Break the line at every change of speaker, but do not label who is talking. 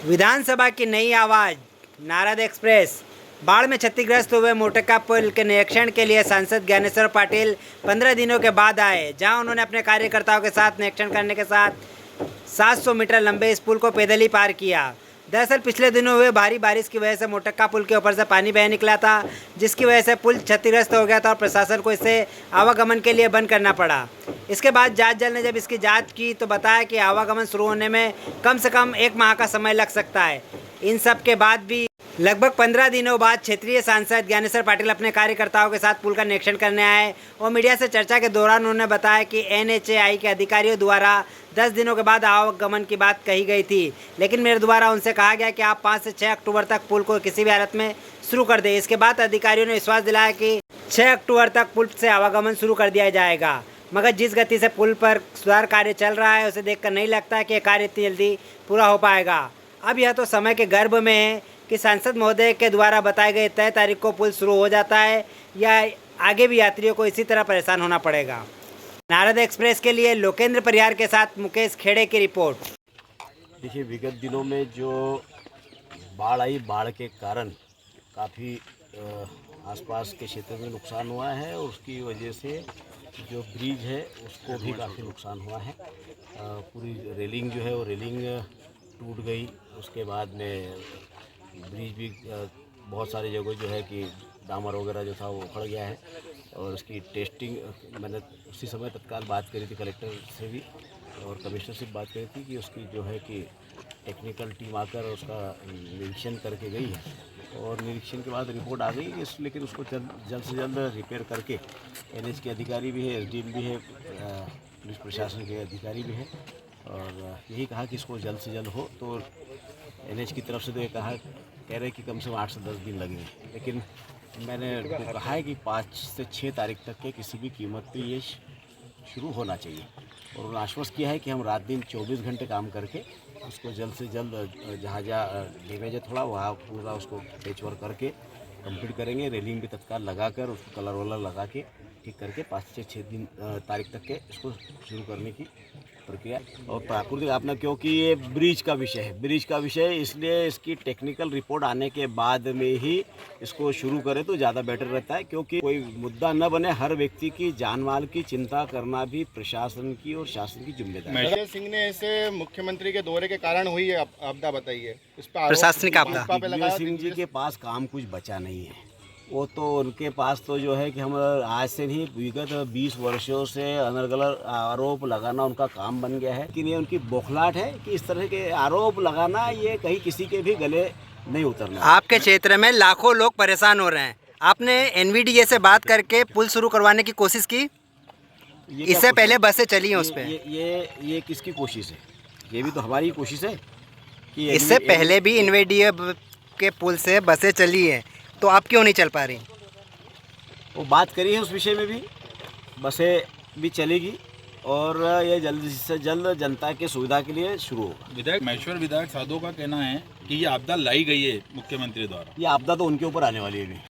विधानसभा की नई आवाज़ नारद एक्सप्रेस। बाढ़ में क्षतिग्रस्त हुए मोटका पुल के निरीक्षण के लिए सांसद ज्ञानेश्वर पाटिल 15 दिनों के बाद आए, जहां उन्होंने अपने कार्यकर्ताओं के साथ निरीक्षण करने के साथ 700 मीटर लंबे इस पुल को पैदल ही पार किया। दरअसल पिछले दिनों हुए भारी बारिश की वजह से मोटक्का पुल के ऊपर से पानी बह निकला था, जिसकी वजह से पुल क्षतिग्रस्त हो गया था और प्रशासन को इसे आवागमन के लिए बंद करना पड़ा। इसके बाद जांच दल ने जब इसकी जांच की तो बताया कि आवागमन शुरू होने में कम से कम 1 माह का समय लग सकता है। इन सब के बाद भी लगभग 15 दिनों बाद क्षेत्रीय सांसद ज्ञानेश्वर पाटिल अपने कार्यकर्ताओं के साथ पुल का निरीक्षण करने आए और मीडिया से चर्चा के दौरान उन्होंने बताया कि NHAI के अधिकारियों द्वारा 10 दिनों के बाद आवागमन की बात कही गई थी, लेकिन मेरे द्वारा उनसे कहा गया कि आप 5 से 6 अक्टूबर तक पुल को किसी भी हालत में शुरू कर दें। इसके बाद अधिकारियों ने विश्वास दिलाया कि 6 अक्टूबर तक पुल से आवागमन शुरू कर दिया जाएगा, मगर जिस गति से पुल पर सुधार कार्य चल रहा है उसे देखकर नहीं लगता कि यह कार्य इतनी जल्दी पूरा हो पाएगा। अब यह तो समय के गर्भ में है कि सांसद महोदय के द्वारा बताए गए तय तारीख को पुल शुरू हो जाता है या आगे भी यात्रियों को इसी तरह परेशान होना पड़ेगा। नारद एक्सप्रेस के लिए लोकेंद्र परिहार के साथ मुकेश खेड़े की रिपोर्ट।
देखिए, विगत दिनों में जो बाढ़ आई, बाढ़ के कारण काफ़ी आसपास के क्षेत्र में नुकसान हुआ है और उसकी वजह से जो ब्रिज है उसको भी काफ़ी नुकसान हुआ है। पूरी रेलिंग जो है वो रेलिंग टूट गई। उसके बाद में ब्रिज भी बहुत सारी जगह जो है कि डामर वगैरह जो था वो उखड़ गया है और उसकी टेस्टिंग मैंने उसी समय तत्काल बात करी थी कलेक्टर से भी और कमिश्नर से बात करी थी कि उसकी जो है कि टेक्निकल टीम आकर उसका निरीक्षण करके गई है और निरीक्षण के बाद रिपोर्ट आ गई लेकिन उसको जल्द से जल्द रिपेयर करके NH के अधिकारी भी है, SDM भी है, पुलिस प्रशासन के अधिकारी भी है और यही कहा कि इसको जल्द से जल्द हो। तो NH की तरफ से तो ये कह रहे कि कम से कम 8 से 10 दिन लगेंगे, लेकिन मैंने उनको कहा है कि 5 से 6 तारीख तक के किसी भी कीमत पे ये शुरू होना चाहिए और उन्होंने आश्वस्त किया है कि हम रात दिन 24 घंटे काम करके उसको जल्द से जल्द जहाँ डैमेज है थोड़ा वहाँ पूरा उसको पैच वर्क करके कंप्लीट करेंगे। रेलिंग भी तत्काल लगाकर उसको कलर वलर लगा के ठीक करके 5 से 6 तारीख तक के इसको शुरू करने की प्रक्रिया। और प्राकृतिक आपने, क्योंकि ये ब्रिज का विषय है इसलिए इसकी टेक्निकल रिपोर्ट आने के बाद में ही इसको शुरू करें तो ज़्यादा बेटर रहता है, क्योंकि कोई मुद्दा न बने। हर व्यक्ति की जान माल की चिंता करना भी प्रशासन की और शासन की जिम्मेदारी है।
अजय सिंह ने ऐसे मुख्यमंत्री के दौरे के कारण हुई है आपदा बताइए, इस पर
प्रशासनिक आपदा।
अजय सिंह जी के पास काम कुछ बचा नहीं है। वो तो उनके पास तो जो है कि हम आज से नहीं विगत 20 वर्षों से अलग अलग आरोप लगाना उनका काम बन गया है। लेकिन ये उनकी बौखलाहट है कि इस तरह के आरोप लगाना ये कहीं किसी के भी गले नहीं उतरना।
आपके क्षेत्र में लाखों लोग परेशान हो रहे हैं, आपने NVDA से बात करके पुल शुरू करवाने की कोशिश की? इससे पहले बसें चली हैं उस पर।
ये किसकी कोशिश है? ये भी तो हमारी कोशिश है कि
इससे पहले भी NVDA के पुल से बसें चली हैं, तो आप क्यों नहीं चल पा रही?
वो बात करी है उस विषय में भी, बसें भी चलेगी और ये जल्द से जल्द जनता के सुविधा के लिए शुरू होगा।
विधायक महेश्वर विधायक साधु का कहना है कि ये आपदा लाई गई है मुख्यमंत्री द्वारा।
ये आपदा तो उनके ऊपर आने वाली है।